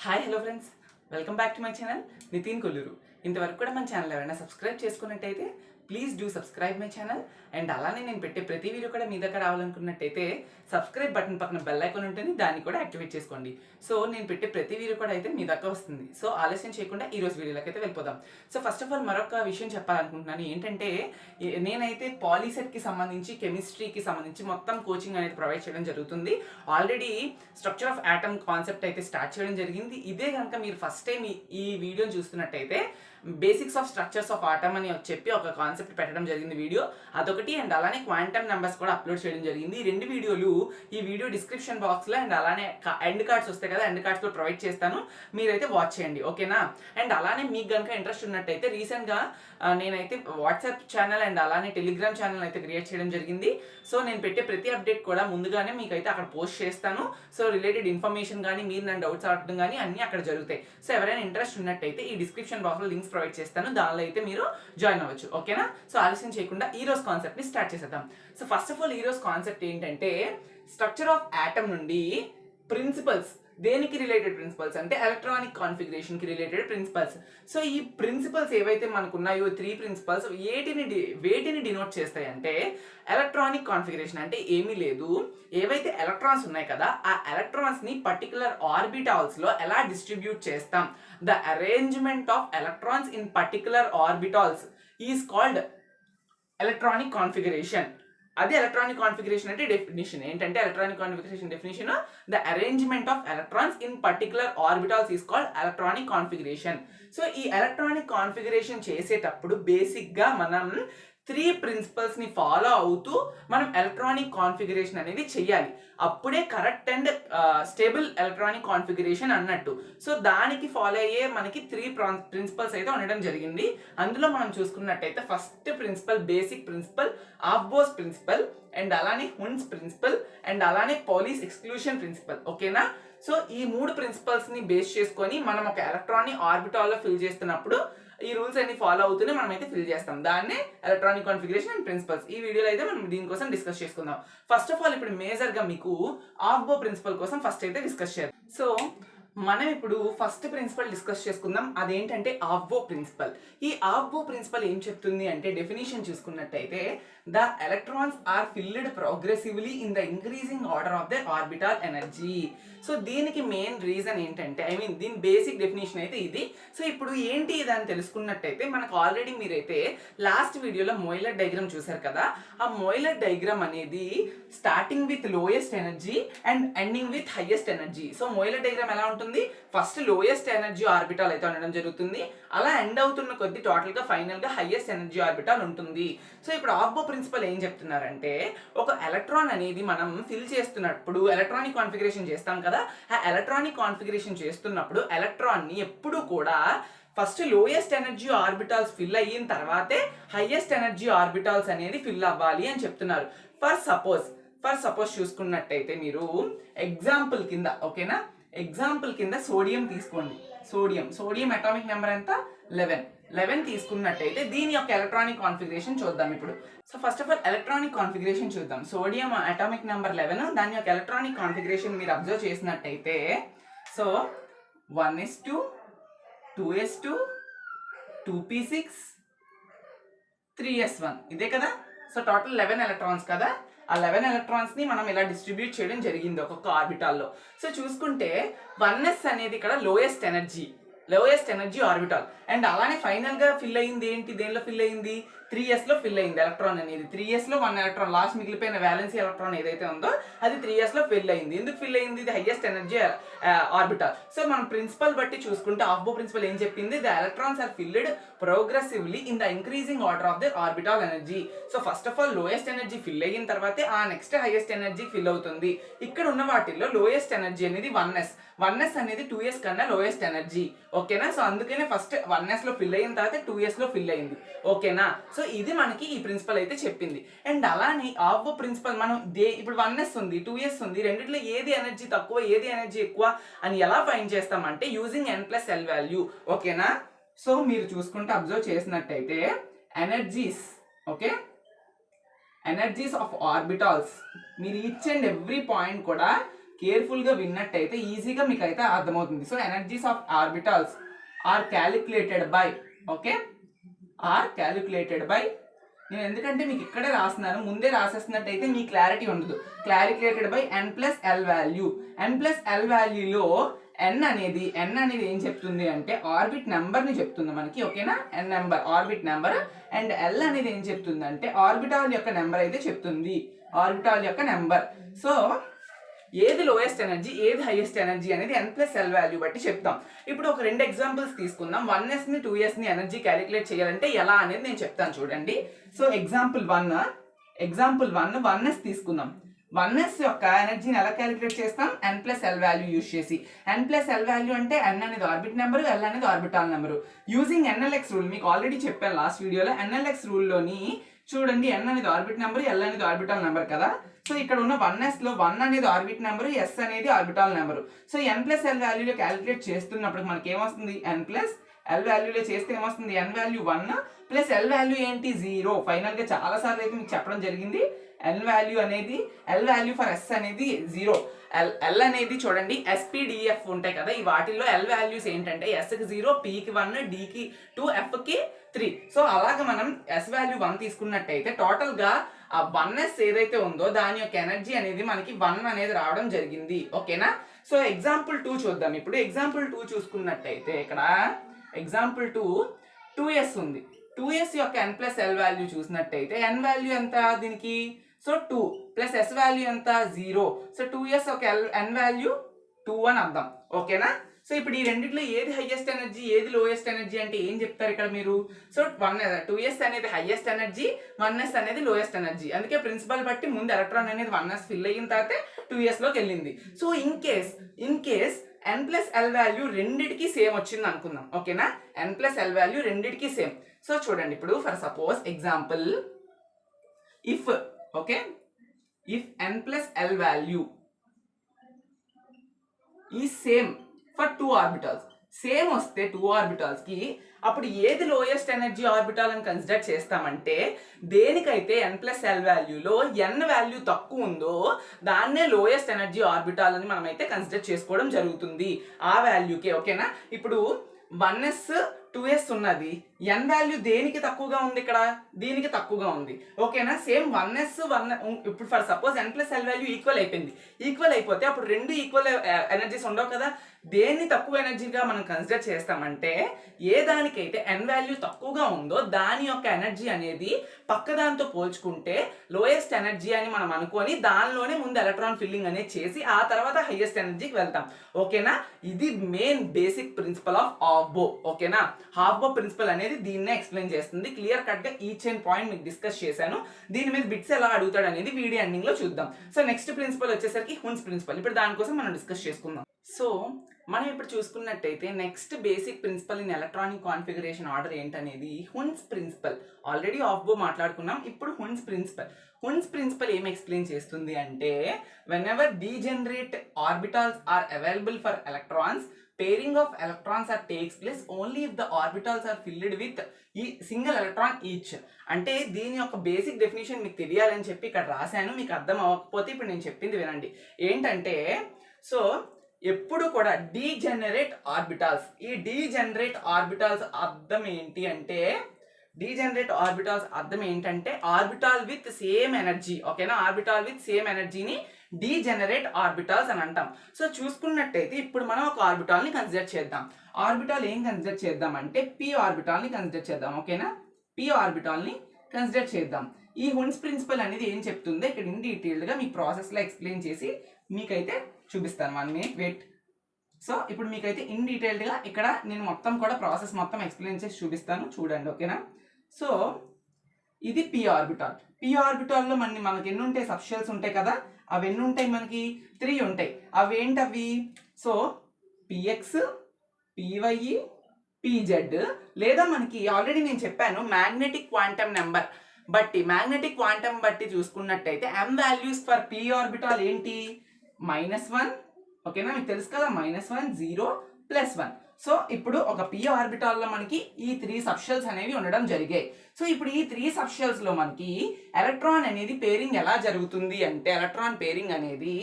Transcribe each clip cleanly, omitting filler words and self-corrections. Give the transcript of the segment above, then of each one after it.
Hi hello friends, welcome back to my channel Nitin Kolluru. ఇంతవరకు కూడా మన ఛానల్ ఎవరైనా సబ్స్క్రైబ్ చేసుకున్నట్టయితే please do subscribe my channel. And అలానే నేను పెట్టే ప్రతి వీడియో కూడా మీ దగ్గర రావాలనుకున్నట్టయితే సబ్స్క్రైబ్ బటన్ పక్కన బెల్ ఐకాన్ ఉంటుంది, దాన్ని కూడా యాక్టివేట్ చేసుకోండి. సో నేను పెట్టే ప్రతి వీడియో కూడా అయితే మీ దగ్గర వస్తుంది. సో ఆలస్యం చేయకుండా ఈ రోజు వీడియోలోకి అయితే వెళ్ళిపోదాం. సో ఫస్ట్ ఆఫ్ ఆల్ మరొక విషయం చెప్పాలనుకుంటున్నాను. ఏంటంటే నేనైతే పాలీసెట్కి సంబంధించి కెమిస్ట్రీకి సంబంధించి మొత్తం కోచింగ్ అనేది ప్రొవైడ్ చేయడం జరుగుతుంది. Already structure of atom concept అయితే స్టార్ట్ చేయడం జరిగింది. ఇదే కనుక మీరు ఫస్ట్ టైం ఈ వీడియోని చూస్తున్నట్టయితే basics of structures of atom అని చెప్పి ఒక కాన్సెప్ట్ పెట్టడం జరిగింది వీడియో, అదొకటి. అండ్ అలానే క్వాంటమ్ నెంబర్స్ కూడా అప్లోడ్ చేయడం జరిగింది. ఈ రెండు వీడియోలు ఈ వీడియో డిస్క్రిప్షన్ బాక్స్లో అండ్ అలానే ఎండ్ కార్డ్స్ వస్తాయి కదా, ఎండ్ కార్డ్స్లో ప్రొవైడ్ చేస్తాను, మీరైతే వాచ్ చేయండి, ఓకేనా. అండ్ అలానే మీకు కనుక ఇంట్రెస్ట్ ఉన్నట్టయితే రీసెంట్గా నేనైతే వాట్సాప్ ఛానల్ అండ్ అలానే టెలిగ్రామ్ ఛానల్ అయితే క్రియేట్ చేయడం జరిగింది. సో నేను పెట్టే ప్రతి అప్డేట్ కూడా ముందుగానే మీకు అయితే అక్కడ పోస్ట్ చేస్తాను. సో రిలేటెడ్ ఇన్ఫర్మేషన్ కానీ మీరు నన్ను డౌట్స్ అడగడం కానీ అన్నీ అక్కడ జరుగుతాయి. సో ఎవరైనా ఇంట్రెస్ట్ ఉన్నట్టయితే ఈ డిస్క్రిప్షన్ బాక్స్లో లింక్స్ ప్రొవైడ్ చేస్తాను, దానిలో అయితే మీరు జాయిన్ అవ్వచ్చు, ఓకేనా. సో ఆలస్యం చేయకుండా ఈ రోజు కాన్సెప్ట్ని స్టార్ట్ చేసేద్దాం. సో ఫస్ట్ ఆఫ్ ఆల్ ఈ రోజు కాన్సెప్ట్ ఏంటంటే స్ట్రక్చర్ ఆఫ్ ఆటమ్ నుండి ప్రిన్సిపల్స్. దేనికి రిలేటెడ్ ప్రిన్సిపల్స్ అంటే ఎలక్ట్రానిక్ కాన్ఫిగరేషన్ కి రిలేటెడ్ ప్రిన్సిపల్స్. సో ఈ ప్రిన్సిపల్స్ ఏవైతే మనకు ఉన్నాయో 3 ప్రిన్సిపల్స్ వేటిని డినోట్ చేస్తాయి అంటే ఎలక్ట్రానిక్ కాన్ఫిగరేషన్ అంటే ఏమీ లేదు, ఏవైతే ఎలక్ట్రాన్స్ ఉన్నాయి కదా ఆ ఎలక్ట్రాన్స్ ని పర్టికులర్ ఆర్బిటాల్స్ లో ఎలా డిస్ట్రిబ్యూట్ చేస్తాం, the arrangement of electrons in particular orbitals is called electronic configuration. అది ఎలక్ట్రానిక్ కాన్ఫిగరేషన్ అంటే డెఫినిషన్ ఏంటంటే electronic configuration definition the arrangement of electrons in particular orbitals is called electronic configuration. So ఈ electronic configuration చేసేటప్పుడు basic గా మనం 3 principles ని follow అవుతూ మనం ఎలక్ట్రానిక్ కాన్ఫిగరేషన్ అనేది చెయ్యాలి, అప్పుడే correct and stable electronic configuration అన్నట్టు. సో దానికి ఫాలో అయ్యే మనకి 3 ప్రిన్సిపల్స్ అయితే ఉండడం జరిగింది. అందులో మనం చూసుకున్నట్టయితే first principle basic principle Aufbau principle and అలానే హున్స్ ప్రిన్సిపల్ అండ్ అలానే పాలీస్ ఎక్స్క్లూషన్ ప్రిన్సిపల్, ఓకేనా. సో ఈ 3 ప్రిన్సిపల్స్ ని బేస్ చేసుకొని మనం ఒక ఎలక్ట్రాన్ ని ఆర్బిటాల్ లో ఫిల్ చేస్తున్నప్పుడు ఈ రూల్స్ అన్ని ఫాలో అవుతూనే మనం అయితే ఫిల్ చేస్తాం, దాన్నే ఎలక్ట్రానిక్ కాన్ఫిగరేషన్ అండ్ ప్రిన్సిపల్స్. ఈ వీడియోలో అయితే మనం దీనికోసం డిస్కస్ చేసుకుందాం. ఫస్ట్ ఆఫ్ ఆల్ ఇప్పుడు మేజర్ గా మీకు ఆఫ్బో ప్రిన్సిపల్ కోసం ఫస్ట్ అయితే డిస్కస్ చేయాలి. సో మనం ఇప్పుడు ఫస్ట్ ప్రిన్సిపల్ డిస్కస్ చేసుకుందాం, అదేంటంటే ఆఫ్బో ప్రిన్సిపల్. ఈ ఆఫ్బో ప్రిన్సిపల్ ఏం చెప్తుంది అంటే డెఫినేషన్ చూసుకున్నట్టయితే the electrons are filled progressively in the increasing order of the orbital energy. So దీనికి మెయిన్ రీజన్ ఏంటంటే దీని బేసిక్ డెఫినేషన్ అయితే ఇది. సో ఇప్పుడు ఏంటి ఇదని తెలుసుకున్నట్టయితే మనకు ఆల్రెడీ మీరైతే లాస్ట్ వీడియోలో మోయిలర్ డయాగ్రామ్ చూసారు కదా, ఆ మోయిలర్ డయాగ్రామ్ అనేది starting with lowest energy and ending with highest energy. So Moeller diagram ఎలా ఉంటుంది, ఫస్ట్ లోయెస్ట్ ఎనర్జీ ఆర్బిటాల్ అయితే ఉండడం జరుగుతుంది, అలా ఎండ్ అవుతున్న కొద్ది టోటల్ గా ఫైనల్ గా హైయెస్ట్ ఎనర్జీ ఆర్బిటాల్ ఉంటుంది. సో ఇప్పుడు ఆఫ్బో ప్రిన్సిపల్ ఏం చెప్తున్నారంటే ఒక ఎలక్ట్రాన్ అనేది మనం ఫిల్ చేస్తున్నప్పుడు ఎలక్ట్రానిక్ కాన్ఫిగరేషన్ చేస్తాం కదా, ఆ ఎలక్ట్రానిక్ కాన్ఫిగరేషన్ చేస్తున్నప్పుడు ఎలక్ట్రాన్ ని ఎప్పుడు కూడా first lowest energy orbitals fill అయిన తర్వాతే హైయెస్ట్ ఎనర్జీ ఆర్బిటాల్స్ అనేది ఫిల్ అవ్వాలి అని చెప్తున్నారు. ఫర్ సపోజ్ చూసుకున్నట్టయితే మీరు ఎగ్జాంపుల్ కింద, ఓకేనా, ఎగ్జాంపుల్ కింద సోడియం తీసుకోండి. సోడియం అటామిక్ నెంబర్ ఎంత 11 తీసుకున్నట్టయితే దీని యొక్క ఎలక్ట్రానిక్ కాన్ఫిగరేషన్ చూద్దాం ఇప్పుడు. So first of all electronic configuration చూద్దాం. సోడియం అటామిక్ నెంబర్ 11, దాని యొక్క ఎలక్ట్రానిక్ కాన్ఫిగరేషన్ మీరు అబ్జర్వ్ చేసినట్టయితే so 1s2 2s2 2p6 3s1 ఇదే కదా. సో టోటల్ 11 ఎలక్ట్రాన్స్ కదా, ఆ 11 ఎలక్ట్రాన్స్ ని మనం ఇలా డిస్ట్రిబ్యూట్ చేయడం జరిగింది ఒక్కొక్క ఆర్బిటాల్లో. సో చూసుకుంటే 1s అనేది ఇక్కడ లోయెస్ట్ ఎనర్జీ ఆర్బిటాల్ అండ్ అలానే ఫైనల్ గా ఫిల్ అయింది ఏంటి, దేనిలో ఫిల్ అయింది 3s లో ఫిల్ అయింది ఎలక్ట్రాన్ అనేది. 3s లో 1 ఎలక్ట్రాన్ లాస్ట్ మిగిలిపోయిన వ్యాలెన్సీ ఎలక్ట్రాన్ ఏదైతే ఉందో అది 3s లో ఫిల్ అయింది. ఎందుకు ఫిల్ అయింది, ఇది హైయెస్ట్ ఎనర్జీ ఆర్బిటాల్. సో మనం ప్రిన్సిపల్ బట్టి చూసుకుంటే ఆఫ్బో ప్రిన్సిపల్ ఏం చెప్పింది, the electrons are filled progressively in the increasing order of the orbital energy. So first of all lowest energy fill అయిన తర్వాతే ఆ నెక్స్ట్ హైయెస్ట్ ఎనర్జీ ఫిల్ అవుతుంది. ఇక్కడ ఉన్న వాటిల్లో లోయెస్ట్ ఎనర్జీ అనేది 1s అనేది 2s కన్నా లోయెస్ట్ ఎనర్జీ, ఓకేనా. సో అందుకనే ఫస్ట్ 1s లో ఫిల్ అయిన తర్వాత 2s లో ఫిల్ అయింది, ఓకేనా. సో ఇది మనకి ఈ ప్రిన్సిపల్ అయితే చెప్పింది. అండ్ అలానే ఆఫ్బో ప్రిన్సిపల్ మనం ఇప్పుడు 1s ఉంది 2s ఉంది, రెండిట్లో ఏది ఎనర్జీ తక్కువ ఏది ఎనర్జీ ఎక్కువ అని ఎలా ఫైండ్ చేస్తామంటే యూజింగ్ n+l వాల్యూ, ఓకేనా. సో మీరు చూసుకుంటే అబ్జర్వ్ చేసినట్టయితే energies, okay, energies of orbitals మీరు ఈచ్ అండ్ ఎవ్రీ పాయింట్ కూడా కేర్ఫుల్గా విన్నట్టయితే ఈజీగా మీకు అయితే అర్థమవుతుంది. So energies of orbitals are calculated by, okay, are calculated by, నేను ఎందుకంటే మీకు ఇక్కడే రాస్తున్నాను, ముందే రాసేస్తున్నట్టయితే మీ క్లారిటీ ఉండదు. Calculated by n plus L value. n plus L వాల్యూలో n అనేది ఏం చెప్తుంది అంటే ఆర్బిట్ నెంబర్ని చెప్తుంది మనకి, ఓకేనా. n number orbit number, and l అనేది ఏం చెప్తుంది అంటే ఆర్బిటాల్ యొక్క నెంబర్ అయితే చెప్తుంది, ఆర్బిటాల్ యొక్క నెంబర్. సో ఏది లోయెస్ట్ ఎనర్జీ ఏది హైయెస్ట్ ఎనర్జీ అనేది n ప్లస్ ఎల్ వాల్యూ బట్టి చెప్తాం. ఇప్పుడు ఒక 2 ఎగ్జాంపుల్స్ తీసుకుందాం. 1sని 2sని ఎనర్జీ క్యాలిక్యులేట్ చేయాలంటే ఎలా అనేది నేను చెప్తాను చూడండి. సో ఎగ్జాంపుల్ 1 1s తీసుకుందాం. 1s యొక్క ఎనర్జీని ఎలా క్యాలిక్యులేట్ చేస్తాం? n plus L value use చేసి. n ప్లస్ ఎల్ వాల్యూ అంటే n అనేది ఆర్బిట్ నెంబరు, l అనేది orbital number. Using NLX rule మీకు ఆల్రెడీ చెప్పాను లాస్ట్ వీడియోలో. NLX రూల్లోని చూడండి, n అనేది ఆర్బిట్ నెంబర్, l అనేది ఆర్బిటాల్ నెంబర్ కదా. సో ఇక్కడ ఉన్న 1s లో 1 అనేది ఆర్బిట్ నెంబర్, s అనేది orbital number. So n plus L వాల్యూలో క్యాలిక్యులేట్ చేస్తున్నప్పుడు మనకి ఏమొస్తుంది? n ప్లస్ ఎల్ వాల్యూలో చేస్తే ఏమొస్తుంది? n value 1 plus L value ఏంటి? 0. ఫైనల్ గా చాలా సార్లు అయితే మీకు చెప్పడం జరిగింది, ఎల్ వాల్యూ అనేది, ఎల్ వాల్యూ ఫర్ s అనేది 0. ఎల్ అనేది చూడండి SPDF ఉంటాయి కదా, ఈ వాటిల్లో ఎల్ వాల్యూస్ ఏంటంటే ఎస్కి 0, పీకి 1, డికి 2, ఎఫ్కి 3. సో అలాగ మనం ఎస్ వాల్యూ 1 తీసుకున్నట్టయితే టోటల్ గా ఆ 1s ఏదైతే ఉందో దాని యొక్క ఎనర్జీ అనేది మనకి 1 అనేది రావడం జరిగింది, ఓకేనా. సో ఎగ్జాంపుల్ 2 చూద్దాం. ఇప్పుడు ఎగ్జాంపుల్ 2 చూసుకున్నట్టయితే ఇక్కడ ఎగ్జాంపుల్ 2s ఉంది. 2s యొక్క n ప్లస్ ఎల్ వాల్యూ చూసినట్టయితే n వాల్యూ ఎంత దీనికి? సో 2 ప్లస్ s వాల్యూ ఎంత? 0. సో 2s ఒక n వాల్యూ 2 అని అర్థం, ఓకేనా. సో ఇప్పుడు ఈ రెండిట్లో ఏది హైయెస్ట్ ఎనర్జీ ఏది లోయెస్ట్ ఎనర్జీ అంటే ఏం చెప్తారు ఇక్కడ మీరు? సో 2s అనేది హైయెస్ట్ ఎనర్జీ, 1s అనేది లోయెస్ట్ ఎనర్జీ. అందుకే ప్రిన్సిపల్ బట్టి ముందు ఎలక్ట్రాన్ అనేది 1s ఫిల్ అయిన తర్వాత 2s లోకి వెళ్ళింది. So in case n plus L value రెండిటికి సేమ్ వచ్చింది అనుకుందాం, ఓకేనా. n ప్లస్ ఎల్ వాల్యూ రెండిటికి సేమ్. సో చూడండి, ఇప్పుడు for suppose example if n plus L value ఈ సేమ్ ఫర్ 2 ఆర్బిటాల్స్, సేమ్ వస్తే 2 ఆర్బిటాల్స్ కి అప్పుడు ఏది లోయెస్ట్ ఎనర్జీ ఆర్బిటాల్ అని కన్సిడర్ చేస్తామంటే దేనికైతే n ప్లస్ ఎల్ వాల్యూలో n వాల్యూ తక్కువ ఉందో దాన్నే లోయెస్ట్ ఎనర్జీ ఆర్బిటాల్ అని మనం అయితే కన్సిడర్ చేసుకోవడం జరుగుతుంది ఆ వాల్యూకే, ఓకేనా. ఇప్పుడు 1s 2s ఉన్నది, n వాల్యూ దేనికి తక్కువగా ఉంది? ఇక్కడ దీనికి తక్కువగా ఉంది, ఓకేనా. సేమ్ 1s 1 ఇప్పుడు for suppose n plus L value equal అయిపోయింది. ఈక్వల్ అయిపోతే అప్పుడు రెండు ఈక్వల్ ఎనర్జీస్ ఉండవు కదా. దేన్ని తక్కువ ఎనర్జీగా మనం కన్సిడర్ చేస్తామంటే ఏ దానికైతే n వాల్యూ తక్కువగా ఉందో దాని యొక్క ఎనర్జీ అనేది పక్క దాంతో పోల్చుకుంటే లోయెస్ట్ ఎనర్జీ అని మనం అనుకొని దానిలోనే ముందు ఎలక్ట్రాన్ ఫిల్లింగ్ అనేది చేసి ఆ తర్వాత హైయెస్ట్ ఎనర్జీకి వెళ్తాం, ఓకేనా. ఇది మెయిన్ బేసిక్ ప్రిన్సిపల్ ఆఫ్ హాఫ్బో, ఓకేనా. హాఫ్బో ప్రిన్సిపల్ అనేది దీన్నే ఎక్స్ప్లెయిన్ చేస్తుంది. క్లియర్ కట్ గా ఈచ్ అండ్ పాయింట్ మీకు డిస్కస్ చేశాను. దీని మీద బిట్స్ ఎలా అడుగుతాడు అనేది వీడియో ఎండింగ్ లో చూద్దాం. సో నెక్స్ట్ ప్రిన్సిపల్ వచ్చేసరికి హున్స్ ప్రిన్సిపల్. ఇప్పుడు దానికోసం మనం డిస్కస్ చేసుకుందాం. సో మనం ఇప్పుడు చూసుకున్నట్టయితే next basic principle in electronic configuration order ఏంటనేది హున్స్ ప్రిన్సిపల్. ఆల్రెడీ హాఫ్బో మాట్లాడుకున్నాం, ఇప్పుడు హున్స్ ప్రిన్సిపల్. హున్స్ ప్రిన్సిపల్ ఏం ఎక్స్ప్లెయిన్ చేస్తుంది అంటే when degenerate orbitals are available for electrons, pairing of electrons takes place only if the orbitals are filled with single electron each. అంటే దీని యొక్క basic definition మీకు తెలియాలని చెప్పి ఇక్కడ రాశాను. మీకు అర్థం అవ్వకపోతే ఇప్పుడు నేను చెప్పింది వినండి. ఏంటంటే సో ఎప్పుడు కూడా డీజనరేట్ ఆర్బిటాల్స్, ఈ డీజనరేట్ ఆర్బిటాల్స్ అర్థం ఏంటి అంటే ఆర్బిటాల్ విత్ సేమ్ ఎనర్జీ, ఓకేనా. ఆర్బిటాల్ విత్ సేమ్ ఎనర్జీని డీజనరేట్ ఆర్బిటాల్స్ అని అంటాం. సో చూసుకున్నట్టయితే ఇప్పుడు మనం ఒక ఆర్బిటాల్ ని కన్సిడర్ చేద్దాం. ఆర్బిటాల్ ఏం కన్సిడర్ చేద్దాం అంటే p ఆర్బిటాల్ ని కన్సిడర్ చేద్దాం, ఓకేనా. p ఆర్బిటాల్ ని కన్సిడర్ చేద్దాం. ఈ హున్స్ ప్రిన్సిపల్ అనేది ఏం చెప్తుందో ఇక్కడ ఇన్ డీటెయిల్డ్ గా మీ ప్రాసెస్ లో ఎక్స్ప్లెయిన్ చేసి మీకైతే చూపిస్తాను. 1 minute వెయిట్. సో ఇప్పుడు మీకైతే ఇన్ డీటెయిల్డ్ గా ఇక్కడ నేను మొత్తం కూడా ప్రాసెస్ మొత్తం ఎక్స్ప్లెయిన్ చేసి చూపిస్తాను, చూడండి, ఓకేనా. సో ఇది p ఆర్బిటాల్. p ఆర్బిటాల్లో మనకి ఎన్ని ఉంటాయి? సబ్షెల్స్ ఉంటాయి కదా. అవి ఎన్ని ఉంటాయి? మనకి 3 ఉంటాయి. అవి ఏంటవి? సో px, py, pz, లేదా మనకి ఆల్రెడీ నేను చెప్పాను మ్యాగ్నెటిక్ క్వాంటమ్ నెంబర్ బట్టి చూసుకున్నట్టయితే m values for p orbital ఏంటి? -1, ఓకేనా. మీకు తెలుసు కదా, -1, 0, +1. సో ఇప్పుడు ఒక p ఆర్బిటాల్లో మనకి ఈ 3 సబ్షెల్స్ అనేవి ఉండడం జరిగాయి. సో ఇప్పుడు ఈ 3 సబ్షెల్స్ లో మనకి ఎలక్ట్రాన్ అనేది పేరింగ్ ఎలా జరుగుతుంది అంటే, ఎలక్ట్రాన్ పేరింగ్ అనేది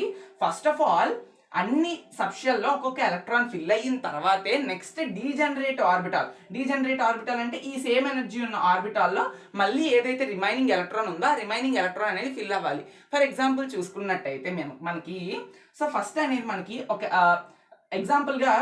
ఫస్ట్ ఆఫ్ ఆల్ అన్ని సబ్షెల్లో ఒక్కొక్క ఎలక్ట్రాన్ ఫిల్ అయిన తర్వాతే నెక్స్ట్ డీజనరేట్ ఆర్బిటాల్ అంటే ఈ సేమ్ ఎనర్జీ ఉన్న ఆర్బిటాల్లో మళ్ళీ ఏదైతే రిమైనింగ్ ఎలక్ట్రాన్ ఉందో ఆ రిమైనింగ్ ఎలక్ట్రాన్ అనేది ఫిల్ అవ్వాలి. ఫర్ ఎగ్జాంపుల్ చూసుకున్నట్టయితే మనకి సో ఫస్ట్ అనేది మనకి ఒక ఎగ్జాంపుల్గా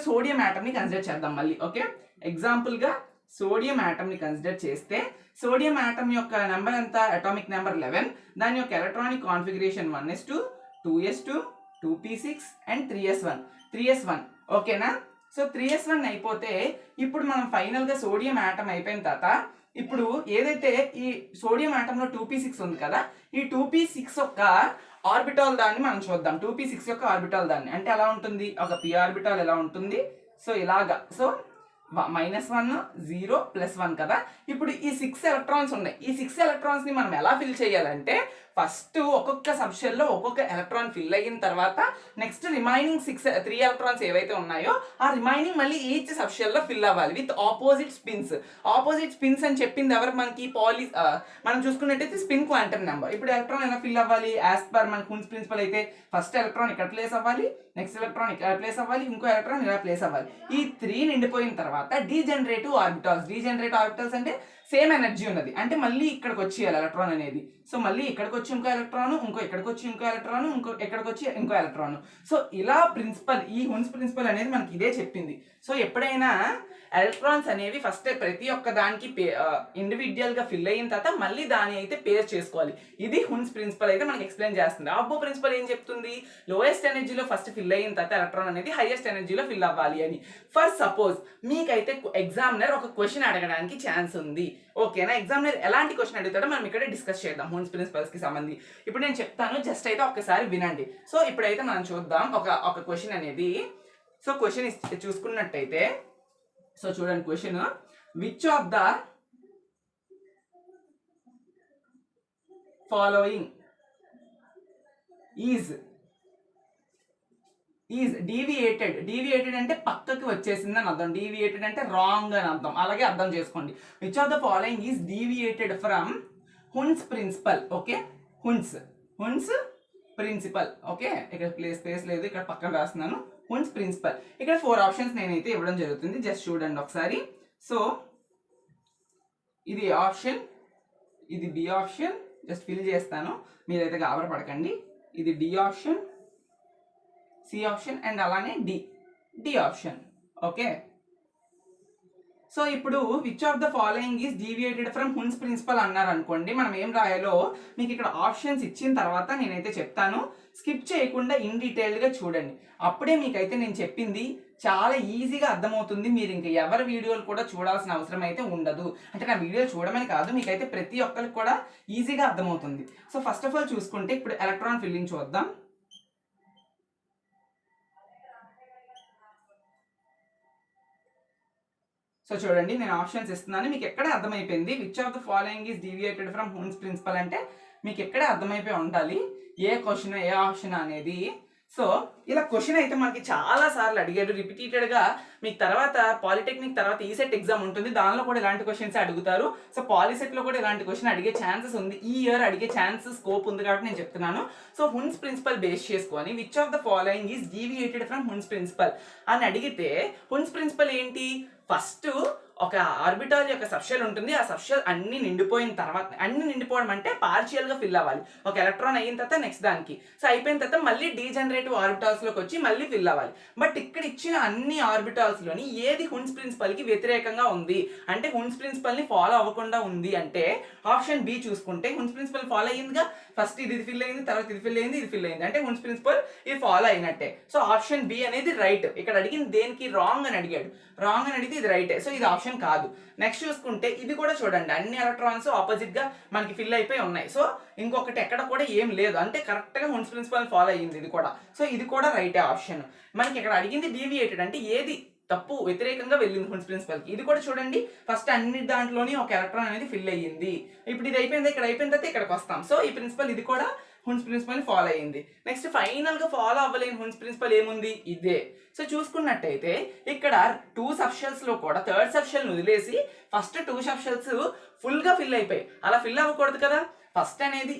సోడియం యాటమ్ని కన్సిడర్ చేద్దాం మళ్ళీ. ఓకే, ఎగ్జాంపుల్గా సోడియం యాటమ్ని కన్సిడర్ చేస్తే సోడియం యాటమ్ యొక్క నెంబర్ ఎంత, అటామిక్ నెంబర్ 11. దాని యొక్క electronic configuration 1s2 2s2 2p6 and 3s1. ఓకేనా? సో 3s1 అయిపోతే ఇప్పుడు మనం ఫైనల్గా సోడియం యాటమ్ అయిపోయిన తర్వాత ఇప్పుడు ఏదైతే ఈ సోడియం యాటంలో 2p6 ఉంది కదా, ఈ 2p6 యొక్క ఆర్బిటాల్ దాన్ని మనం చూద్దాం. 2p6 యొక్క ఆర్బిటాల్ దాన్ని అంటే ఎలా ఉంటుంది, ఒక p ఆర్బిటాల్ ఎలా ఉంటుంది, సో ఇలాగా. సో -1 0 +1 కదా. ఇప్పుడు ఈ 6 ఎలక్ట్రాన్స్ ఉన్నాయి. ఈ 6 ఎలక్ట్రాన్స్ ని మనం ఎలా ఫిల్ చేయాలంటే ఫస్ట్ ఒక్కొక్క సబ్షెల్లో ఒక్కొక్క ఎలక్ట్రాన్ ఫిల్ అయిన తర్వాత నెక్స్ట్ రిమైనింగ్ 3 ఎలక్ట్రాన్స్ ఏవైతే ఉన్నాయో ఆ రిమైనింగ్ మళ్ళీ ఈచ్ సబ్షెల్లో ఫిల్ అవ్వాలి విత్ ఆపోజిట్ స్పిన్స్ అని చెప్పింది ఎవరు మనకి మనం చూసుకున్నట్టయితే స్పిన్ క్వాంటమ్ నెంబర్. ఇప్పుడు ఎలక్ట్రాన్ ఎలా ఫిల్ అవ్వాలి యాజ్ పర్ మన హున్స్ ప్రిన్సిపల్ అయితే ఫస్ట్ ఎలక్ట్రాన్ ఇక్కడ ప్లేస్ అవ్వాలి, నెక్స్ట్ ఎలక్ట్రాన్ ఇక్కడ ప్లేస్ అవ్వాలి, ఇంకో ఎలక్ట్రాన్ ఇలా ప్లేస్ అవ్వాలి. ఈ 3 నిండిపోయిన తర్వాత డీజనరేటివ్ ఆర్బిటాల్స్ అంటే సేమ్ ఎనర్జీ ఉన్నది అంటే మళ్ళీ ఇక్కడికి వచ్చేయాలి ఎలక్ట్రాన్ అనేది. సో మళ్ళీ ఇక్కడికి వచ్చి ఇంకో ఎలక్ట్రాన్, ఇక్కడికి వచ్చి ఇంకో ఎలక్ట్రాన్, ఇక్కడికి వచ్చి ఇంకో ఎలక్ట్రాన్. సో ఇలా ఈ హున్స్ ప్రిన్సిపల్ అనేది మనకి ఇదే చెప్పింది. సో ఎప్పుడైనా ఎలక్ట్రాన్స్ అనేవి ఫస్ట్ ప్రతి ఒక్క దానికి ఇండివిజువల్ గా ఫిల్ అయిన తర్వాత మళ్ళీ దాని అయితే పేర్ చేసుకోవాలి. ఇది హున్స్ ప్రిన్సిపల్ అయితే మనకి ఎక్స్ప్లెయిన్ చేస్తుంది. ఆబ్బో ప్రిన్సిపల్ ఏం చెప్తుంది, లోయెస్ట్ ఎనర్జీలో ఫస్ట్ ఫిల్ అయిన తర్వాత ఎలక్ట్రాన్ అనేది హైయెస్ట్ ఎనర్జీలో ఫిల్ అవ్వాలి అని. ఫర్ సపోజ్ మీకైతే ఎగ్జామినర్ ఒక క్వశ్చన్ అడగడానికి ఛాన్స్ ఉంది. ఓకేనా, ఎగ్జామినర్ ఎలాంటి క్వశ్చన్ అడుగుతాడో మనం ఇక్కడ డిస్కస్ చేద్దాం హున్స్ ప్రిన్సిపల్స్ కి సంబంధించి. ఇప్పుడు నేను చెప్తాను, జస్ట్ అయితే ఒక్కసారి వినండి. సో ఇప్పుడైతే మనం చూద్దాం ఒక క్వశ్చన్ అనేది. సో క్వశ్చన్ చూసుకున్నట్టయితే సో చూడండి question, which of the following is deviated అంటే పక్కకి వచ్చేసింది అని అర్థం, డీవియేటెడ్ అంటే రాంగ్ అని అర్థం, అలాగే అర్థం చేసుకోండి. Which of the following is deviated from Hund's principle. Okay, Hund's principle. Okay, ఇక్కడ స్పేస్ లేదు, ఇక్కడ పక్కన రాస్తున్నాను హున్స్ ప్రిన్సిపల్. ఇక్కడ 4 ఆప్షన్స్ నేనైతే ఇవ్వడం జరుగుతుంది, జస్ట్ చూడండి ఒకసారి. సో ఇది ఆప్షన్, ఇది బి ఆప్షన్, జస్ట్ ఫిల్ చేస్తాను, మీరైతే గాబరపడకండి. ఇది D option, C option and అలానే డి ఆప్షన్. ఓకే, సో ఇప్పుడు which of the following is deviated from Hund's principle అన్నారు అనుకోండి, మనం ఏం రాయాలో మీకు ఇక్కడ ఆప్షన్స్ ఇచ్చిన తర్వాత నేనైతే చెప్తాను, స్కిప్ చేయకుండా ఇన్ డీటెయిల్డ్గా చూడండి. అప్పుడే మీకైతే నేను చెప్పింది చాలా ఈజీగా అర్థమవుతుంది. మీరు ఇంకా ఎవరి వీడియోలు కూడా చూడాల్సిన అవసరం అయితే ఉండదు. అంటే నా వీడియోలు చూడమని కాదు, మీకైతే ప్రతి ఒక్కరికి కూడా ఈజీగా అర్థమవుతుంది. సో ఫస్ట్ ఆఫ్ ఆల్ చూసుకుంటే ఇప్పుడు ఎలక్ట్రాన్ ఫిల్లింగ్ చూద్దాం. సో చూడండి నేను ఆప్షన్స్ ఇస్తున్నాను, మీకు ఎక్కడే అర్థమైపోయింది. Which of the following is deviated from Hund's principle అంటే మీకు ఎక్కడే అర్థమైపోయి ఉండాలి ఏ క్వశ్చన్ ఏ ఆప్షన్ అనేది. సో ఇలా క్వశ్చన్ అయితే మనకి చాలా సార్లు అడిగారు రిపీటెడ్గా. మీకు తర్వాత పాలిటెక్నిక్ తర్వాత ఈసెట్ ఎగ్జామ్ ఉంటుంది, దానిలో కూడా ఇలాంటి క్వశ్చన్స్ అడుగుతారు. సో పాలిసెట్లో కూడా ఇలాంటి క్వశ్చన్ అడిగే ఛాన్సెస్ ఉంది, ఈ ఇయర్ అడిగే ఛాన్సెస్ స్కోప్ ఉంది కాబట్టి నేను చెప్తున్నాను. సో హున్స్ ప్రిన్సిపల్ బేస్ చేసుకొని which of the following is deviated from Hund's principle అని అడిగితే హున్స్ ప్రిన్సిపల్ ఏంటి, ఫస్ట్ ఒక ఆర్బిటాల్ యొక్క సబ్షెల్ ఉంటుంది, ఆ సబ్షెల్ అన్ని నిండిపోయిన తర్వాత, అన్ని నిండిపోవడం అంటే పార్షియల్గా ఫిల్ అవ్వాలి. ఒక ఎలక్ట్రాన్ అయిన తర్వాత నెక్స్ట్ దానికి, సో అయిపోయిన తర్వాత మళ్ళీ డీజనరేటివ్ ఆర్బిటాల్స్లోకి వచ్చి మళ్ళీ ఫిల్ అవ్వాలి. బట్ ఇక్కడ ఇచ్చిన అన్ని ఆర్బిటాల్స్లోని ఏది హున్స్ ప్రిన్సిపల్కి వ్యతిరేకంగా ఉంది అంటే హున్స్ ప్రిన్సిపల్ని ఫాలో అవ్వకుండా ఉంది అంటే ఆప్షన్ బి చూసుకుంటే హున్స్ ప్రిన్సిపల్ ఫాలో అయ్యిందిగా. ఫస్ట్ ఇది ఫిల్ అయింది, తర్వాత ఇది ఫిల్ అయింది, ఇది ఫిల్ అయింది అంటే హున్స్ ప్రిన్సిపల్ ఇది ఫాలో అయినట్టే. సో ఆప్షన్ బి అనేది రైట్. ఇక్కడ అడిగింది దేనికి, రాంగ్ అని అడిగాడు, రాంగ్ అని అడిగితే ఇది రైటే, సో ఇది ఆప్షన్ కాదు. నెక్స్ట్ చూసుకుంటే ఇది కూడా చూడండి, అన్ని ఎలక్ట్రాన్స్ ఆపోజిట్ గా మనకి ఫిల్ అయిపోయి ఉన్నాయి. సో ఇంకొకటి ఎక్కడ కూడా ఏం లేదు అంటే కరెక్ట్ గా హున్స్ ప్రిన్సిపల్ ఫాలో అయ్యింది ఇది కూడా. సో ఇది కూడా రైటే ఆప్షన్. మనకి ఇక్కడ అడిగింది డీవియేటెడ్ అంటే ఏది తప్పు వ్యతిరేకంగా వెళ్ళింది హున్స్ ప్రిన్సిపల్కి. ఇది కూడా చూడండి, ఫస్ట్ అన్ని దాంట్లోని ఒక ఎలక్ట్రాన్ అనేది ఫిల్ అయ్యింది. ఇప్పుడు ఇది అయిపోయింది, ఇక్కడ అయిపోయిన తర్వాత ఇక్కడికి వస్తాం. సో ఈ ప్రిన్సిపల్ ఇది కూడా హున్స్ ప్రిన్సిపల్ని ఫాలో అయ్యింది. నెక్స్ట్ ఫైనల్గా ఫాలో అవ్వలేని హున్స్ ప్రిన్సిపల్ ఏముంది, ఇదే. సో చూసుకున్నట్టయితే ఇక్కడ 2 సబ్షెల్స్లో కూడా థర్డ్ సబ్షెల్ని వదిలేసి ఫస్ట్ 2 సబ్షెల్స్ ఫుల్గా ఫిల్ అయిపోయి, అలా ఫిల్ అవ్వకూడదు కదా. ఫస్ట్ అనేది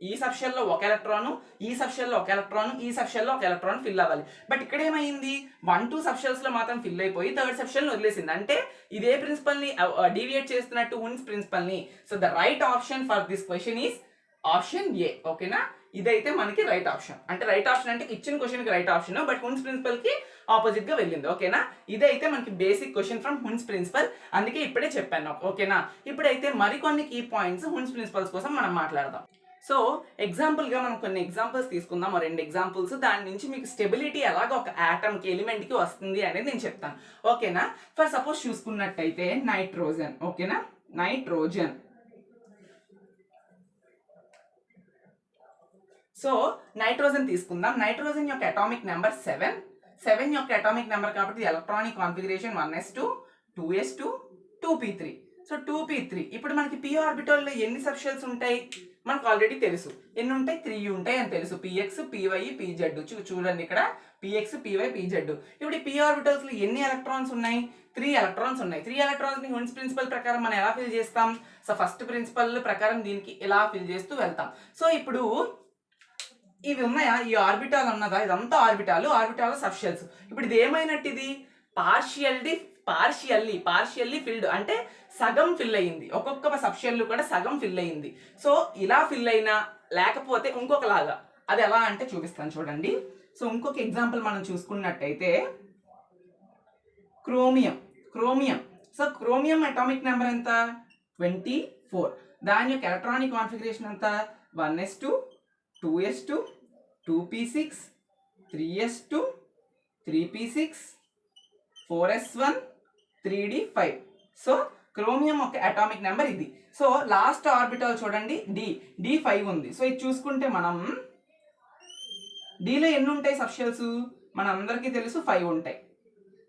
ఈ సబ్షెల్లో ఒక ఎలక్ట్రాను, ఈ సబ్షెల్లో ఒక ఎలక్ట్రాను, ఈ సబ్షెల్లో ఒక ఎలక్ట్రాన్ ఫిల్ అవ్వాలి. బట్ ఇక్కడ ఏమైంది, 1-2 సబ్షెల్స్లో మాత్రం ఫిల్ అయిపోయి థర్డ్ సబ్షెల్ని వదిలేసింది. అంటే ఇదే ప్రిన్సిపల్ని డీవియేట్ చేస్తున్నట్టు హున్స్ ప్రిన్సిపల్ని. So the right option for this question is option A. ఓకేనా, ఇదైతే మనకి రైట్ ఆప్షన్. అంటే రైట్ ఆప్షన్ అంటే ఇచ్చిన క్వశ్చన్కి రైట్ ఆప్షన్, బట్ హున్స్ ప్రిన్సిపల్కి ఆపోజిట్గా వెళ్ళింది. ఓకేనా, ఇదైతే మనకి basic question from Hund's principle, అందుకే ఇప్పుడే చెప్పాను. ఓకేనా, ఇప్పుడైతే మరికొన్ని కీ పాయింట్స్ హున్స్ ప్రిన్సిపల్స్ కోసం మనం మాట్లాడదాం. సో ఎగ్జాంపుల్గా మనం కొన్ని ఎగ్జాంపుల్స్ తీసుకుందాం, 2 ఎగ్జాంపుల్స్. దాని నుంచి మీకు స్టెబిలిటీ ఎలాగ ఒక ఆటమ్కి ఎలిమెంట్కి వస్తుంది అనేది నేను చెప్తాను. ఓకేనా, ఫర్ సపోజ్ చూసుకున్నట్టయితే నైట్రోజన్. ఓకేనా, నైట్రోజన్. సో నైట్రోజన్ తీసుకుందాం. నైట్రోజన్ యొక్క అటామిక్ నెంబర్ 7 యొక్క అటామిక్ నెంబర్ కాబట్టి electronic configuration 1s2 2s2 2p3. So 2p3. ఇప్పుడు మనకి p ఆర్బిటల్లో ఎన్ని సబ్షెల్స్ ఉంటాయి మనకు ఆల్రెడీ తెలుసు. ఎన్ని ఉంటాయి, 3 ఉంటాయి అని తెలుసు. px py pz. చూడండి ఇక్కడ px py pz. ఇప్పుడు ఈ p ఆర్బిటల్స్ లో ఎన్ని ఎలక్ట్రాన్స్ ఉన్నాయి, 3 ఎలక్ట్రాన్స్ ఉన్నాయి. 3 ఎలక్ట్రాన్స్ ని హున్స్ ప్రిన్సిపల్ ప్రకారం మనం ఎలా ఫిల్ చేస్తాం, సో ఫస్ట్ ప్రిన్సిపల్ ప్రకారం దీనికి ఎలా ఫిల్ చేస్తూ వెళ్తాం. సో ఇప్పుడు ఇవి ఉన్నాయా, ఈ ఆర్బిటాల్ ఉన్నదా, ఇదంతా ఆర్బిటాల్ సబ్షెల్స్. ఇప్పుడు ఇది ఏమైనట్టు, ఇది పార్షియల్లీ ఫిల్డ్, అంటే సగం ఫిల్ అయ్యింది. ఒక్కొక్క సబ్షెల్ కూడా సగం ఫిల్ అయ్యింది. సో ఇలా ఫిల్ అయినా లేకపోతే ఇంకొకలాగా, అది ఎలా అంటే చూపిస్తాను చూడండి. సో ఇంకొక ఎగ్జాంపుల్ మనం చూసుకున్నట్టయితే chromium. So chromium atomic number ఎంత, 24. దాని యొక్క ఎలక్ట్రానిక్ కాన్ఫిగరేషన్ ఎంత, 1s2 2s2 2p6 3s2 3p6 4s1 3d5. So chromium ఒక అటామిక్ నెంబర్ ఇది. సో లాస్ట్ ఆర్బిటల్ చూడండి, D5 ఉంది. సో ఇది చూసుకుంటే మనం Dలో ఎన్ని ఉంటాయి సబ్షెల్స్, మన అందరికీ తెలుసు 5 ఉంటాయి.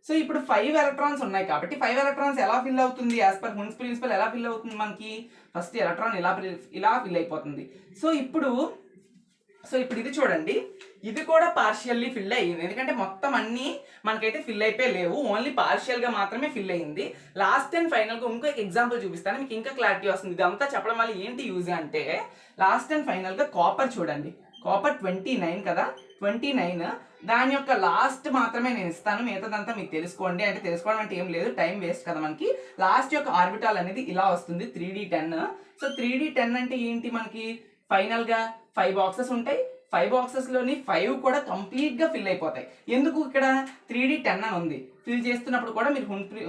సో ఇప్పుడు 5 ఎలక్ట్రాన్స్ ఉన్నాయి కాబట్టి 5 ఎలక్ట్రాన్స్ ఎలా ఫిల్ అవుతుంది, యాజ్ పర్ హున్స్ ప్రిన్సిపల్ ఎలా ఫిల్ అవుతుంది, మనకి ఫస్ట్ ఎలక్ట్రాన్ ఇలా ఫిల్ అయిపోతుంది. సో ఇప్పుడు ఇది చూడండి, ఇది కూడా పార్షియల్లీ ఫిల్ అయ్యింది. ఎందుకంటే మొత్తం అన్నీ మనకైతే ఫిల్ అయిపోయి లేవు, ఓన్లీ పార్షియల్గా మాత్రమే ఫిల్ అయ్యింది. లాస్ట్ అండ్ ఫైనల్గా ఇంకొక ఎగ్జాంపుల్ చూపిస్తాను, మీకు ఇంకా క్లారిటీ వస్తుంది. ఇదంతా చెప్పడం వల్ల ఏంటి యూజ్ అంటే, లాస్ట్ అండ్ ఫైనల్గా కాపర్ చూడండి, కాపర్ 29 కదా, 29. దాని యొక్క లాస్ట్ మాత్రమే నేను ఇస్తాను, మిగతాదంతా మీకు తెలుసుకోండి. అంటే తెలుసుకోవడం అంటే ఏం లేదు, టైం వేస్ట్ కదా మనకి. లాస్ట్ యొక్క ఆర్బిటాల్ అనేది ఇలా వస్తుంది, 3d10. సో 3d10 అంటే ఏంటి, మనకి ఫైనల్గా 5 బాక్సెస్ ఉంటాయి. 5 బాక్సెస్లోని 5 కూడా కంప్లీట్గా ఫిల్ అయిపోతాయి. ఎందుకు ఇక్కడ 3d10 అని ఉంది, ఫిల్ చేస్తున్నప్పుడు కూడా మీరు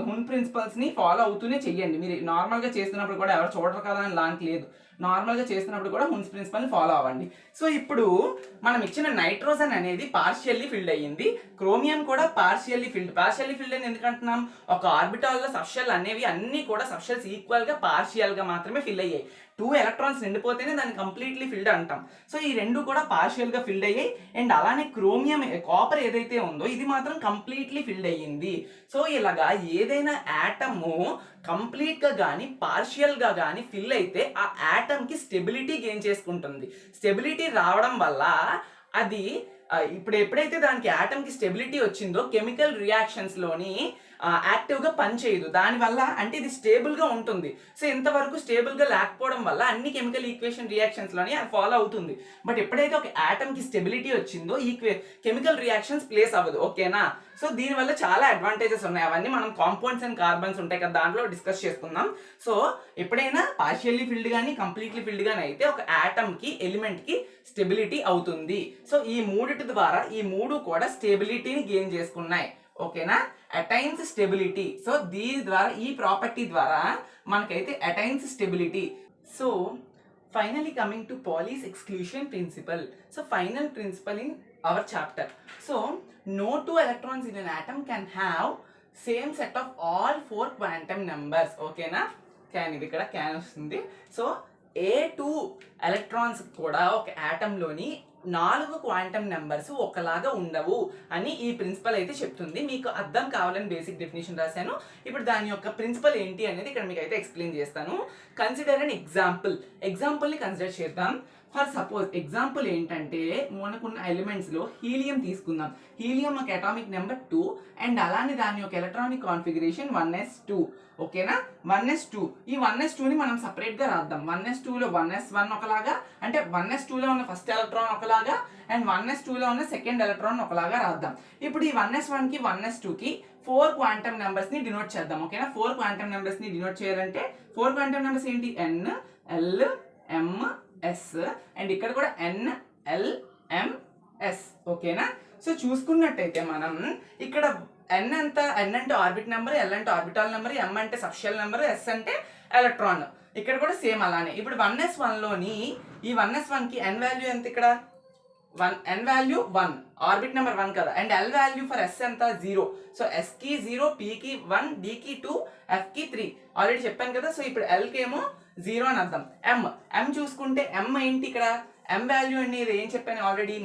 హున్ ప్రిన్సిపల్స్ని ఫాలో అవుతూనే చెయ్యండి. మీరు నార్మల్గా చేస్తున్నప్పుడు కూడా ఎవరు చూడరు కదా అని లాంటి లేదు, నార్మల్గా చేస్తున్నప్పుడు కూడా హున్స్ ప్రిన్సిపల్ని ఫాలో అవ్వండి. సో ఇప్పుడు మనం ఇచ్చిన నైట్రోజన్ అనేది పార్షియల్లీ ఫిల్డ్ అయ్యింది, క్రోమియం కూడా పార్షియల్లీ ఫిల్డ్ అని ఎందుకంటున్నాం, ఒక ఆర్బిటాల్లో సబ్షెల్ అనేవి అన్నీ కూడా సబ్షెల్స్ ఈక్వల్గా పార్షియల్గా మాత్రమే ఫిల్ అయ్యాయి. 2 ఎలక్ట్రాన్స్ నిండిపోతేనే దాన్ని కంప్లీట్లీ ఫిల్డ్ అంటాం. సో ఈ 2 కూడా పార్షియల్గా ఫిల్డ్ అయ్యాయి. అండ్ అలానే కాపర్ ఏదైతే ఉందో ఇది మాత్రం కంప్లీట్లీ ఫిల్డ్ అయ్యింది. సో ఇలాగా ఏదైనా యాటము కంప్లీట్గా కానీ పార్షియల్గా కానీ ఫిల్ అయితే ఆ యాటమ్కి స్టెబిలిటీ గెయిన్ చేసుకుంటుంది. స్టెబిలిటీ రావడం వల్ల అది ఇప్పుడు ఎప్పుడైతే దానికి యాటమ్కి స్టెబిలిటీ వచ్చిందో కెమికల్ రియాక్షన్స్లోని యాక్టివ్గా పనిచేయదు. దానివల్ల అంటే ఇది స్టేబుల్గా ఉంటుంది. సో ఇంతవరకు స్టేబుల్గా లేకపోవడం వల్ల అన్ని కెమికల్ ఈక్వేషన్ రియాక్షన్స్లోని అది ఫాలో అవుతుంది. బట్ ఎప్పుడైతే ఒక యాటమ్కి స్టెబిలిటీ వచ్చిందో కెమికల్ రియాక్షన్స్ ప్లేస్ అవ్వదు. ఓకేనా, సో దీనివల్ల చాలా అడ్వాంటేజెస్ ఉన్నాయి. అవన్నీ మనం కాంపౌండ్స్ అండ్ కార్బన్స్ ఉంటాయి కదా, దాంట్లో డిస్కస్ చేసుకుందాం. సో ఎప్పుడైనా పార్షియల్లీ ఫిల్డ్ కానీ కంప్లీట్లీ ఫిల్డ్ కానీ అయితే ఒక యాటమ్కి ఎలిమెంట్కి స్టెబిలిటీ అవుతుంది. సో ఈ మూడిటి ద్వారా ఈ 3 కూడా స్టెబిలిటీని గెయిన్ చేసుకున్నాయి. ఓకేనా, అటైన్స్ స్టెబిలిటీ. సో దీని ద్వారా ఈ ప్రాపర్టీ ద్వారా మనకైతే attains stability. So finally coming to Pauli's exclusion principle. So final principle in our chapter. So no 2 electrons in an atom can have same set of all 4 quantum numbers. ఓకేనా, ఇది ఇక్కడ can వస్తుంది. So ఏ 2 electrons కూడా ఒక యాటంలోని 4 quantum numbers ఒకలాగా ఉండవు అని ఈ ప్రిన్సిపల్ అయితే చెప్తుంది. మీకు అర్థం కావాలని బేసిక్ డెఫినేషన్ రాశాను. ఇప్పుడు దాని యొక్క ప్రిన్సిపల్ ఏంటి అనేది ఇక్కడ మీకు అయితే ఎక్స్ప్లెయిన్ చేస్తాను. కన్సిడర్ అన్ ఎగ్జాంపుల్ని కన్సిడర్ చేద్దాం. ఫర్ సపోజ్ ఎగ్జాంపుల్ ఏంటంటే మనకున్న ఎలిమెంట్స్లో హీలియం తీసుకుందాం. హీలియం ఒక అటామిక్ నెంబర్ 2 అండ్ అలానే దాని యొక్క ఎలక్ట్రానిక్ కాన్ఫిగరేషన్ 1s2. ఓకేనా, 1s2. ఈ 1s2ని మనం సపరేట్గా రాద్దాం. 1s2లో 1s1 ఒకలాగా, అంటే 1s2లో ఉన్న ఫస్ట్ ఎలక్ట్రాన్ ఒకలాగా అండ్ 1s2లో ఉన్న సెకండ్ ఎలక్ట్రాన్ ఒకలాగా రాద్దాం. ఇప్పుడు ఈ 1s1కి 1s2కి 4 క్వాంటమ్ నెంబర్స్ని డినోట్ చేద్దాం. ఓకేనా, 4 క్వాంటమ్ నెంబర్స్ని డినోట్ చేయాలంటే 4 క్వాంటమ్ నెంబర్స్ ఏంటి? n, l, m, s and ఇక్కడ కూడా n, l, m, s. ఓకేనా, సో చూసుకున్నట్టయితే మనం ఇక్కడ n అంటే ఆర్బిట్ నెంబర్, l అంటే ఆర్బిటాల్ నెంబర్, m అంటే సబ్షెల్ నెంబర్, s అంటే ఎలక్ట్రాన్. ఇక్కడ కూడా సేమ్ అలానే. ఇప్పుడు 1s1లోని ఈ 1s1కి n వాల్యూ ఎంత? ఇక్కడ n వాల్యూ 1, ఆర్బిట్ నెంబర్ 1 కదా, and l value for s ఎంత? 0. సో s కి 0, p కి 1, d కి 2, f కి 3. ఆల్రెడీ చెప్పాను కదా. సో ఇప్పుడు l కి ఏమో 0 అని అర్థం. m చూసుకుంటే m ఏంటి? ఇక్కడ m వాల్యూ అనేది ఏం చెప్పాను ఆల్రెడీ?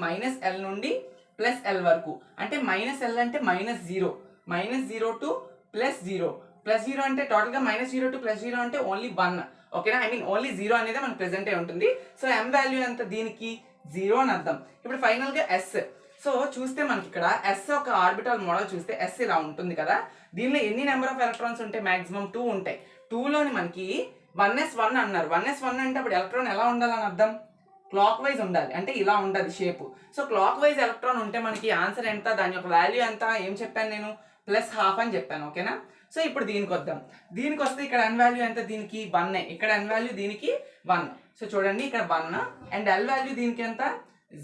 -l నుండి +l వరకు. అంటే -l అంటే -0, -0 టు +0, +0 అంటే టోటల్గా -0 టు +0 అంటే ఓన్లీ 1. ఓకేనా, ఐ మీన్ ఓన్లీ 0 అనేది మనకు ప్రెసెంట్ అయి ఉంటుంది. సో m వాల్యూ ఎంత? దీనికి 0 అని అర్థం. ఇప్పుడు ఫైనల్గా s. సో చూస్తే మనకి ఇక్కడ s ఒక ఆర్బిటాల్ మోడల్ చూస్తే s ఇలా ఉంటుంది కదా. దీనిలో ఎన్ని నెంబర్ ఆఫ్ ఎలక్ట్రాన్స్ ఉంటాయి? మాక్సిమం 2 ఉంటాయి. 2లోని మనకి 1s1 అన్నారు. 1s1 అంటే అప్పుడు ఎలక్ట్రాన్ ఎలా ఉండాలని అర్థం? క్లాక్ వైజ్ ఉండాలి, అంటే ఇలా ఉండదు shape. So clock wise electron ఉంటే మనకి ఆన్సర్ ఎంత? దాని యొక్క వాల్యూ ఎంత? ఏం చెప్పాను నేను? +12 అని చెప్పాను. ఓకేనా, సో ఇప్పుడు దీనికి వద్దాం. దీనికి వస్తే ఇక్కడ n వాల్యూ ఎంత? దీనికి 1. ఇక్కడ n వాల్యూ దీనికి 1. సో చూడండి ఇక్కడ 1 అండ్ l వాల్యూ దీనికి ఎంత?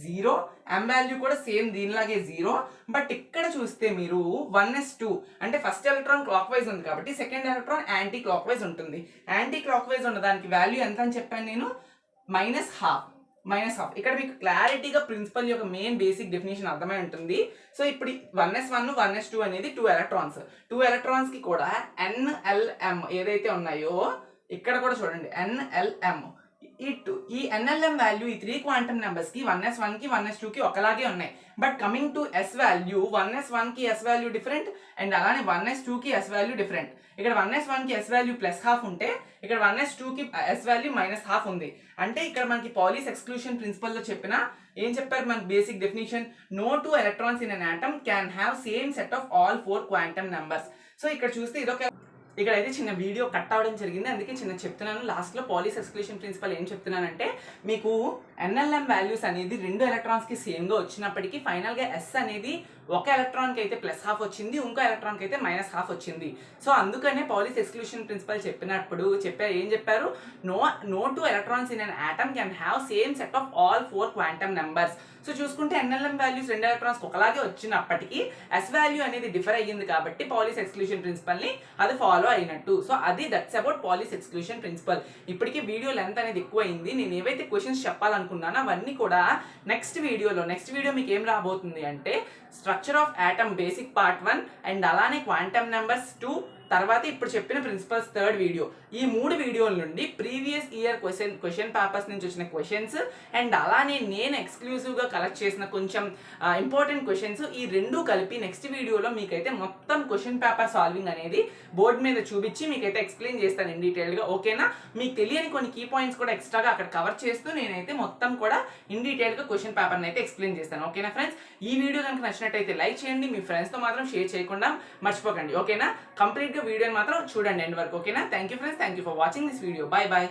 0. m వాల్యూ కూడా సేమ్ దీనిలాగే 0. బట్ ఇక్కడ చూస్తే మీరు 1s2 అంటే ఫస్ట్ ఎలక్ట్రాన్ క్లాక్ వైజ్ ఉంది కాబట్టి second electron anti clock wise ఉంటుంది. యాంటీ క్లాక్ వైజ్ ఉన్న దానికి వాల్యూ ఎంత అని చెప్పాను నేను? -12. ఇక్కడ మీకు క్లారిటీగా ప్రిన్సిపల్ యొక్క మెయిన్ బేసిక్ డెఫినేషన్ అర్థమై ఉంటుంది. సో ఇప్పుడు 1s1 1s2 అనేది 2 ఎలక్ట్రాన్స్. 2 ఎలక్ట్రాన్స్ కి కూడా NLM ఏదైతే ఉన్నాయో ఇక్కడ కూడా చూడండి NLM. ఈ NLM వాల్యూ ఈ 3 క్వాంటమ్ నెంబర్స్ కి 1s1 కి 1s2 కి ఒకలాగే ఉన్నాయి. But coming to s value 1s1 కి s వాల్యూ డిఫరెంట్ అండ్ అలానే 1s2 కి s వాల్యూ డిఫరెంట్. ఇక్కడ 1s1 కి s వాల్యూ +12 ఉంటే ఇక్కడ 1s2 కి s వాల్యూ -12 ఉంది. అంటే ఇక్కడ మనకి పాలీస్ ఎక్స్క్లూషన్ ప్రిన్సిపల్ లో చెప్పిన ఏం చెప్పారు మనకి basic definition? No 2 electrons in an atom can have same set of all 4 quantum numbers. So ఇక్కడ చూస్తే ఇదొక ఇక్కడైతే చిన్న వీడియో కట్ అవ్వడం జరిగింది, అందుకే చిన్న చెప్తున్నాను. లాస్ట్లో పాలీస్ ఎక్స్క్లూషన్ ప్రిన్సిపల్ ఏం చెప్తున్నానంటే మీకు NLM వాల్యూస్ అనేది 2 ఎలక్ట్రాన్స్కి సేమ్గా వచ్చినప్పటికీ ఫైనల్గా S అనేది ఒక ఎలక్ట్రాన్కి అయితే +12 వచ్చింది, ఇంకో ఎలక్ట్రాన్కి అయితే -12 వచ్చింది. సో అందుకనే పాలీస్ ఎక్స్క్లూషన్ ప్రిన్సిపల్ చెప్పినప్పుడు ఏం చెప్పారు? No 2 electrons in an atom can have same set of all 4 quantum numbers. So చూసుకుంటే NLM వాల్యూస్ 2 ఎలక్ట్రాన్స్ ఒకలాగే వచ్చినప్పటికీ S వాల్యూ అనేది డిఫర్ అయ్యింది కాబట్టి పాలీస్ ఎక్స్క్లూషన్ ప్రిన్సిపల్ ని అది ఫాలో అయినట్టు. సో అది that's about Pauli's exclusion principle. ఇప్పటికీ వీడియో లెంత్ అనేది ఎక్కువ అయింది. నేను ఏవైతే క్వశ్చన్స్ చెప్పాలనుకున్నానో అవన్నీ కూడా నెక్స్ట్ వీడియో మీకు ఏం రాబోతుంది అంటే structure of atom basic part 1 and అలానే క్వాంటమ్ నెంబర్స్ 2, తర్వాత ఇప్పుడు చెప్పిన ప్రిన్సిపల్స్ 3rd వీడియో. ఈ 3 వీడియోల నుండి ప్రీవియస్ ఇయర్ క్వశ్చన్ పేపర్స్ నుంచి వచ్చిన క్వశ్చన్స్ అండ్ అలానే నేను ఎక్స్క్లూజివ్గా కలెక్ట్ చేసిన కొంచెం ఇంపార్టెంట్ క్వశ్చన్స్ ఈ 2 కలిపి నెక్స్ట్ వీడియోలో మీకైతే మొత్తం క్వశ్చన్ పేపర్ సాల్వింగ్ అనేది బోర్డు మీద చూపించి మీకైతే ఎక్స్ప్లెయిన్ చేస్తాను ఇన్ డీటెయిల్గా. ఓకేనా, మీకు తెలియని కొన్ని కీ పాయింట్స్ కూడా ఎక్స్ట్రాగా అక్కడ కవర్ చేస్తూ నేనైతే మొత్తం కూడా ఇన్ డీటెయిల్గా క్వశ్చన్ పేపర్ని అయితే ఎక్స్ప్లెయిన్ చేస్తాను. ఓకేనా ఫ్రెండ్స్, ఈ వీడియో కనుక నచ్చినట్టయితే లైక్ చేయండి, మీ ఫ్రెండ్స్తో మాత్రం షేర్ చేయకుండా మర్చిపోకండి. ఓకేనా, కంప్లీట్గా వీడియోని మాత్రం చూడండి ఎండ్ వరకు. ఓకేనా, thank you friends, thank you for watching this video. Bye bye.